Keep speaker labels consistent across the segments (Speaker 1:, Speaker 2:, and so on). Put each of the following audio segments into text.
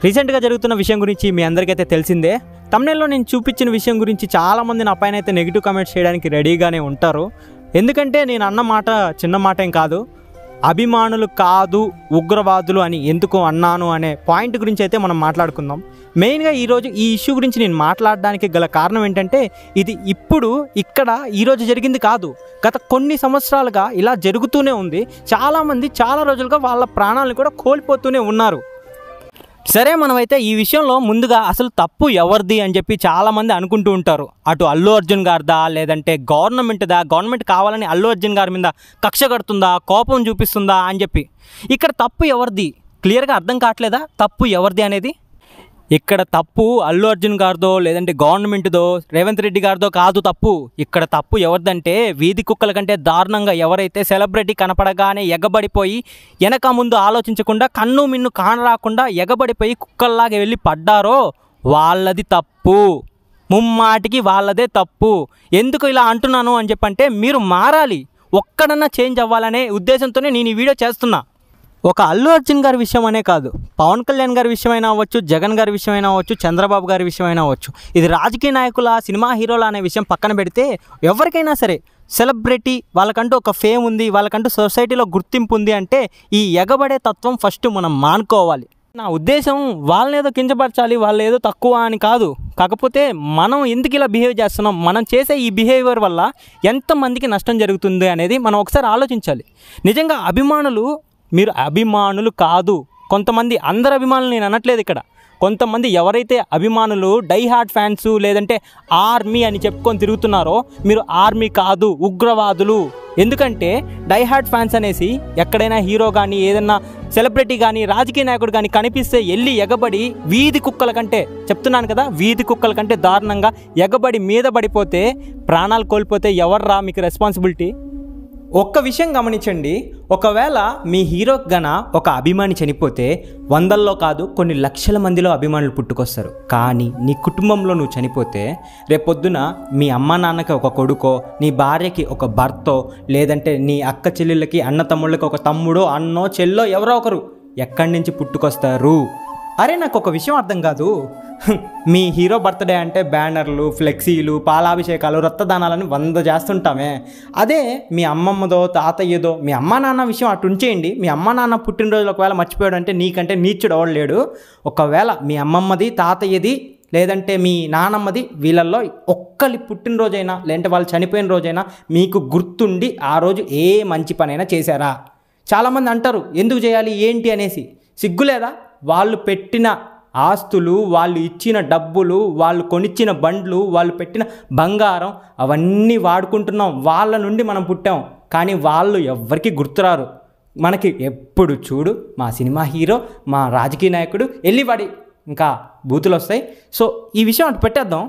Speaker 1: రీసెంట్గా జరుగుతున్న విషయం గురించి మీ అందరికైతే తెలిసిందే. తమ్నెల్లో నేను చూపించిన విషయం గురించి చాలామంది నా పైన అయితే నెగిటివ్ కామెంట్స్ చేయడానికి రెడీగానే ఉంటారు. ఎందుకంటే నేను అన్న మాట చిన్న మాట ఏం కాదు, అభిమానులు కాదు ఉగ్రవాదులు అని ఎందుకు అన్నాను అనే పాయింట్ గురించి అయితే మనం మాట్లాడుకుందాం. మెయిన్గా ఈరోజు ఈ ఇష్యూ గురించి నేను మాట్లాడడానికి గల కారణం ఏంటంటే, ఇది ఇప్పుడు ఇక్కడ ఈరోజు జరిగింది కాదు, గత కొన్ని సంవత్సరాలుగా ఇలా జరుగుతూనే ఉంది. చాలామంది చాలా రోజులుగా వాళ్ళ ప్రాణాలను కూడా కోల్పోతూనే ఉన్నారు. సరే, మనమైతే ఈ విషయంలో ముందుగా అసలు తప్పు ఎవరిది అని చెప్పి చాలామంది అనుకుంటూ ఉంటారు. అటు అల్లు అర్జున్ గారిదా, లేదంటే గవర్నమెంట్ కావాలని అల్లు అర్జున్ గారి మీద కక్ష కడుతుందా, కోపం చూపిస్తుందా అని చెప్పి. ఇక్కడ తప్పు ఎవరిది క్లియర్గా అర్థం కావట్లేదా? తప్పు ఎవరిది అనేది. ఇక్కడ తప్పు అల్లు అర్జున్ గారిదో, లేదంటే గవర్నమెంట్దో, రేవంత్ రెడ్డి గారిదో కాదు తప్పు. ఇక్కడ తప్పు ఎవరిదంటే, వీధి కుక్కల కంటే దారుణంగా ఎవరైతే సెలబ్రిటీ కనపడగానే ఎగబడిపోయి వెనక ముందు ఆలోచించకుండా కన్ను మిన్ను కానరాకుండా ఎగబడిపోయి కుక్కల్లాగా వెళ్ళి పడ్డారో వాళ్ళది తప్పు. ముమ్మాటికి వాళ్ళదే తప్పు. ఎందుకు ఇలా అంటున్నాను అని చెప్పంటే, మీరు మారాలి, ఒక్కడన్నా చేంజ్ అవ్వాలనే ఉద్దేశంతోనే నేను ఈ వీడియో చేస్తున్నా. ఒక అల్లు అర్జున్ గారి విషయం అనే కాదు, పవన్ కళ్యాణ్ గారి విషయమైనా అవ్వచ్చు, జగన్ గారి విషయమైనా అవ్వచ్చు, చంద్రబాబు గారి విషయమైనా అవ్వచ్చు. ఇది రాజకీయ నాయకుల, సినిమా హీరోల అనే విషయం పక్కన పెడితే, ఎవరికైనా సరే సెలబ్రిటీ వాళ్ళకంటూ ఒక ఫేమ్ ఉంది, వాళ్ళకంటూ సొసైటీలో గుర్తింపు ఉంది అంటే ఈ ఎగబడే తత్వం ఫస్ట్ మనం మానుకోవాలి. నా ఉద్దేశం వాళ్ళని ఏదో కించపరచాలి, వాళ్ళు ఏదో తక్కువ అని కాదు. కాకపోతే మనం ఎందుకు ఇలా బిహేవ్ చేస్తున్నాం, మనం చేసే ఈ బిహేవియర్ వల్ల ఎంతమందికి నష్టం జరుగుతుంది అనేది మనం ఒకసారి ఆలోచించాలి. నిజంగా మీరు అభిమానులు కాదు. కొంతమంది, అందరు అభిమానులు నేను అనట్లేదు ఇక్కడ. కొంతమంది ఎవరైతే అభిమానులు, డై హార్డ్ ఫ్యాన్స్, లేదంటే ఆర్మీ అని చెప్పుకొని తిరుగుతున్నారో, మీరు ఆర్మీ కాదు, ఉగ్రవాదులు. ఎందుకంటే డై హార్డ్ ఫ్యాన్స్ అనేసి ఎక్కడైనా హీరో కానీ, ఏదన్నా సెలబ్రిటీ కానీ, రాజకీయ నాయకుడు కానీ కనిపిస్తే వెళ్ళి ఎగబడి, వీధి కుక్కల కంటే, చెప్తున్నాను కదా, వీధి కుక్కల కంటే దారుణంగా ఎగబడి మీద పడిపోతే, ప్రాణాలు కోల్పోతే ఎవర్రా మీకు రెస్పాన్సిబిలిటీ? ఒక్క విషయం గమనించండి, ఒకవేళ మీ హీరో గన ఒక అభిమాని చనిపోతే వందల్లో కాదు కొన్ని లక్షల మందిలో అభిమానులు పుట్టుకొస్తారు. కానీ నీ కుటుంబంలో నువ్వు చనిపోతే రేపొద్దున మీ అమ్మ నాన్నకి ఒక కొడుకో, నీ భార్యకి ఒక భర్తో, లేదంటే నీ అక్క చెల్లెళ్ళకి, అన్న తమ్ముళ్ళకి ఒక తమ్ముడో, అన్నో, చెల్లో ఎవరో ఒకరు ఎక్కడి నుంచి పుట్టుకొస్తారు? అరే, నాకు ఒక విషయం అర్థం కాదు. మీ హీరో బర్త్డే అంటే బ్యానర్లు, ఫ్లెక్సీలు, పాలాభిషేకాలు, రక్తదానాలని 100 చేస్తుంటామే. అదే మీ అమ్మమ్మదో, తాతయ్యదో, మీ అమ్మ నాన్న విషయం అటు ఉంచేయండి. మీ అమ్మ నాన్న పుట్టినరోజులు ఒకవేళ మర్చిపోయాడు అంటే నీకంటే నీచుడు ఎవడు లేడు. ఒకవేళ మీ అమ్మమ్మది, తాతయ్యది, లేదంటే మీ నానమ్మది, వీళ్ళల్లో ఒక్కరి పుట్టినరోజైనా, లేదంటే వాళ్ళు చనిపోయిన రోజైనా మీకు గుర్తుండి ఆ రోజు ఏ మంచి పనైనా చేశారా? చాలామంది అంటారు ఎందుకు చేయాలి ఏంటి అనేసి. సిగ్గులేదా? వాళ్ళు పెట్టిన ఆస్తులు, వాళ్ళు ఇచ్చిన డబ్బులు, వాళ్ళు కొనిచ్చిన బండ్లు, వాళ్ళు పెట్టిన బంగారం, అవన్నీ వాడుకుంటున్నాం. వాళ్ళ నుండి మనం పుట్టాం. కానీ వాళ్ళు ఎవ్వరికి గుర్తురారు. మనకి ఎప్పుడు చూడు మా సినిమా హీరో, మా రాజకీయ నాయకుడు, వెళ్ళిపడి ఇంకా బూతులు వస్తాయి. సో ఈ విషయం అటు పెట్టేద్దాం.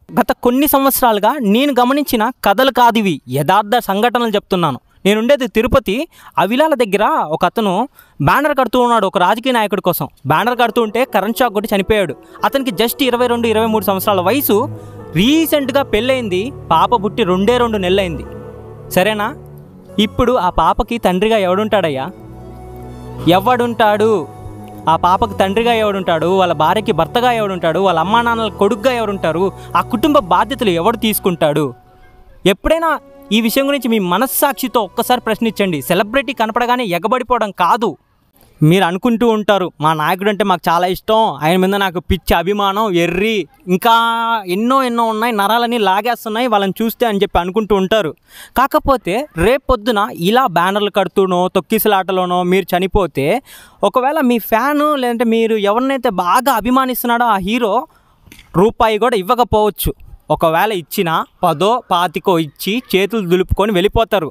Speaker 1: గత కొన్ని సంవత్సరాలుగా నేను గమనించిన కథలు కాదు ఇవి, యథార్థ సంఘటనలు చెప్తున్నాను. నేను ఉండేది తిరుపతి. అవిలాల దగ్గర ఒక అతను బ్యానర్ కడుతూ ఉన్నాడు ఒక రాజకీయ నాయకుడి కోసం. బ్యానర్ కడుతూ ఉంటే కరెంట్ షాక్ కొట్టి చనిపోయాడు. అతనికి జస్ట్ 22-23 సంవత్సరాల వయసు. రీసెంట్గా పెళ్ళయింది, పాప పుట్టి 2 నెలలైంది. సరేనా? ఇప్పుడు ఆ పాపకి తండ్రిగా ఎవడుంటాడయ్యా? ఎవడుంటాడు? ఆ పాపకి తండ్రిగా ఎవడుంటాడు? వాళ్ళ భార్యకి భర్తగా ఎవడుంటాడు? వాళ్ళ అమ్మా నాన్నల కొడుకుగా ఎవడుంటారు? ఆ కుటుంబ బాధ్యతలు ఎవడు తీసుకుంటాడు? ఎప్పుడైనా ఈ విషయం గురించి మీ మనస్సాక్షితో ఒక్కసారి ప్రశ్నించండి. సెలబ్రిటీ కనపడగానే ఎగబడిపోవడం కాదు. మీరు అనుకుంటూ ఉంటారు మా నాయకుడు అంటే మాకు చాలా ఇష్టం, ఆయన మీద నాకు పిచ్చి అభిమానం, ఎర్రి, ఇంకా ఎన్నో ఉన్నాయి, నరాలని లాగేస్తున్నాయి వాళ్ళని చూస్తే అని చెప్పి అనుకుంటూ ఉంటారు. కాకపోతే రేపొద్దున ఇలా బ్యానర్లు కడుతూనో, తొక్కిసలాటలోనో మీరు చనిపోతే, ఒకవేళ మీ ఫ్యాను, లేదంటే మీరు ఎవరినైతే బాగా అభిమానిస్తున్నాడో ఆ హీరో రూపాయి కూడా ఇవ్వకపోవచ్చు. ఒకవేళ ఇచ్చినా 10-25 ఇచ్చి చేతులు దులుపుకొని వెళ్ళిపోతారు.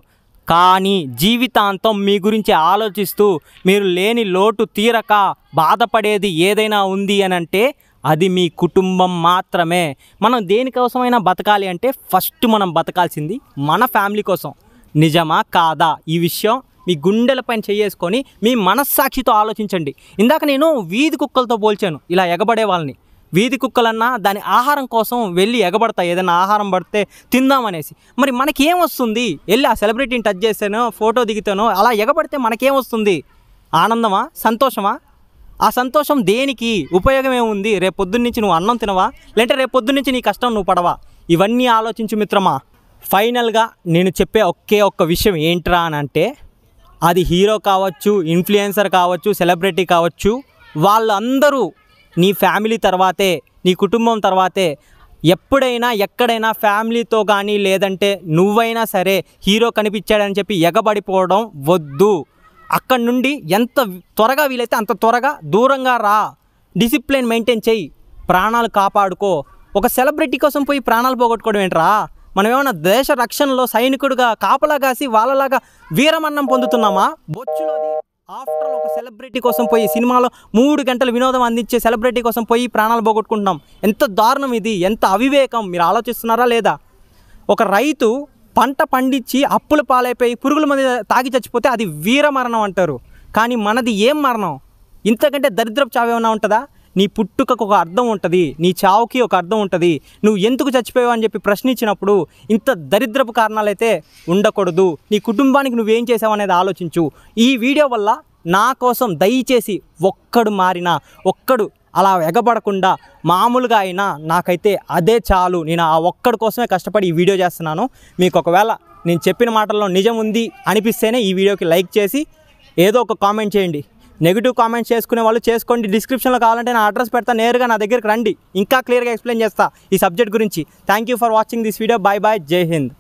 Speaker 1: కానీ జీవితాంతం మీ గురించి ఆలోచిస్తూ మీరు లేని లోటు తీరక బాధపడేది ఏదైనా ఉంది అని అంటే అది మీ కుటుంబం మాత్రమే. మనం దేనికోసమైనా బతకాలి అంటే ఫస్ట్ మనం బతకాల్సింది మన ఫ్యామిలీ కోసం. నిజమా కాదా? ఈ విషయం మీ గుండెలపైన చేసుకొని మీ మనస్సాక్షితో ఆలోచించండి. ఇందాక నేను వీధి కుక్కలతో పోల్చాను ఇలా ఎగబడే వాళ్ళని. వీధి కుక్కలన్నా దాని ఆహారం కోసం వెళ్ళి ఎగబడతాయి, ఏదైనా ఆహారం పడితే తిందామనేసి. మరి మనకేమొస్తుంది? వెళ్ళి ఆ సెలబ్రిటీని టచ్ చేస్తానో, ఫోటో దిగుతానో, అలా ఎగబడితే మనకేమొస్తుంది? ఆనందమా? సంతోషమా? ఆ సంతోషం దేనికి? ఉపయోగం ఏముంది? రేపు పొద్దున్న నుంచి నువ్వు అన్నం తినవా, లేదంటే రేపు పొద్దున్న నుంచి నీ కష్టం నువ్వు పడవా? ఇవన్నీ ఆలోచించు మిత్రమా. ఫైనల్గా నేను చెప్పే ఒక్క విషయం ఏంట్రా అని అంటే, అది హీరో కావచ్చు, ఇన్ఫ్లుయెన్సర్ కావచ్చు, సెలబ్రిటీ కావచ్చు, వాళ్ళందరూ నీ ఫ్యామిలీ తర్వాతే, నీ కుటుంబం తర్వాతే. ఎప్పుడైనా ఎక్కడైనా ఫ్యామిలీతో కానీ లేదంటే నువ్వైనా సరే హీరో కనిపించాడని చెప్పి ఎగబడిపోవడం వద్దు. అక్కడి నుండి ఎంత త్వరగా వీలైతే అంత త్వరగా దూరంగా రా. డిసిప్లిన్ మెయింటైన్ చెయ్యి, ప్రాణాలు కాపాడుకో. ఒక సెలబ్రిటీ కోసం పోయి ప్రాణాలు పోగొట్టుకోవడం ఏంట్రా? మనం ఏమైనా దేశ రక్షణలో సైనికుడిగా కాపలా కాసి వాళ్ళలాగా వీరమరణం పొందుతున్నామా? బొచ్చులోది ఆఫ్టర్ ఒక సెలబ్రిటీ కోసం పోయి, సినిమాలో 3 గంటలు వినోదం అందించే సెలబ్రిటీ కోసం పోయి ప్రాణాలు పోగొట్టుకుంటున్నాం. ఎంత దారుణం ఇది, ఎంత అవివేకం! మీరు ఆలోచిస్తున్నారా లేదా? ఒక రైతు పంట పండించి అప్పుల పాలైపోయి పురుగుల మంది తాగి చచ్చిపోతే అది వీరమరణం అంటారు. కానీ మనది ఏం మరణం? ఇంతకంటే దరిద్రపు చావు ఏమైనా ఉంటుందా? నీ పుట్టుకకు ఒక అర్థం ఉంటుంది, నీ చావుకి ఒక అర్థం ఉంటుంది. నువ్వు ఎందుకు చచ్చిపోయావు అని చెప్పి ప్రశ్నించినప్పుడు ఇంత దరిద్రపు కారణాలైతే ఉండకూడదు. నీ కుటుంబానికి నువ్వేం చేసావు అనేది ఆలోచించు. ఈ వీడియో వల్ల నా కోసం దయచేసి ఒక్కడు మారినా, ఒక్కడు అలా ఎగబడకుండా మామూలుగా అయినా నాకైతే అదే చాలు. నేను ఆ ఒక్కడి కోసమే కష్టపడి ఈ వీడియో చేస్తున్నాను. మీకు ఒకవేళ నేను చెప్పిన మాటల్లో నిజం ఉంది అనిపిస్తేనే ఈ వీడియోకి లైక్ చేసి ఏదో ఒక కామెంట్ చేయండి. నెగిటివ్ కామెంట్స్ చేసుకునే వాళ్ళు చేసుకోండి. డిస్క్రిప్షన్లో కావాలంటే నా అడ్రస్ పెడతా, నేరుగా నా దగ్గరికి రండి, ఇంకా క్లియర్గా ఎక్స్ప్లెయిన్ చేస్తా ఈ సబ్జెక్ట్ గురించి. Thank you for watching this video. Bye bye, జై హింద్.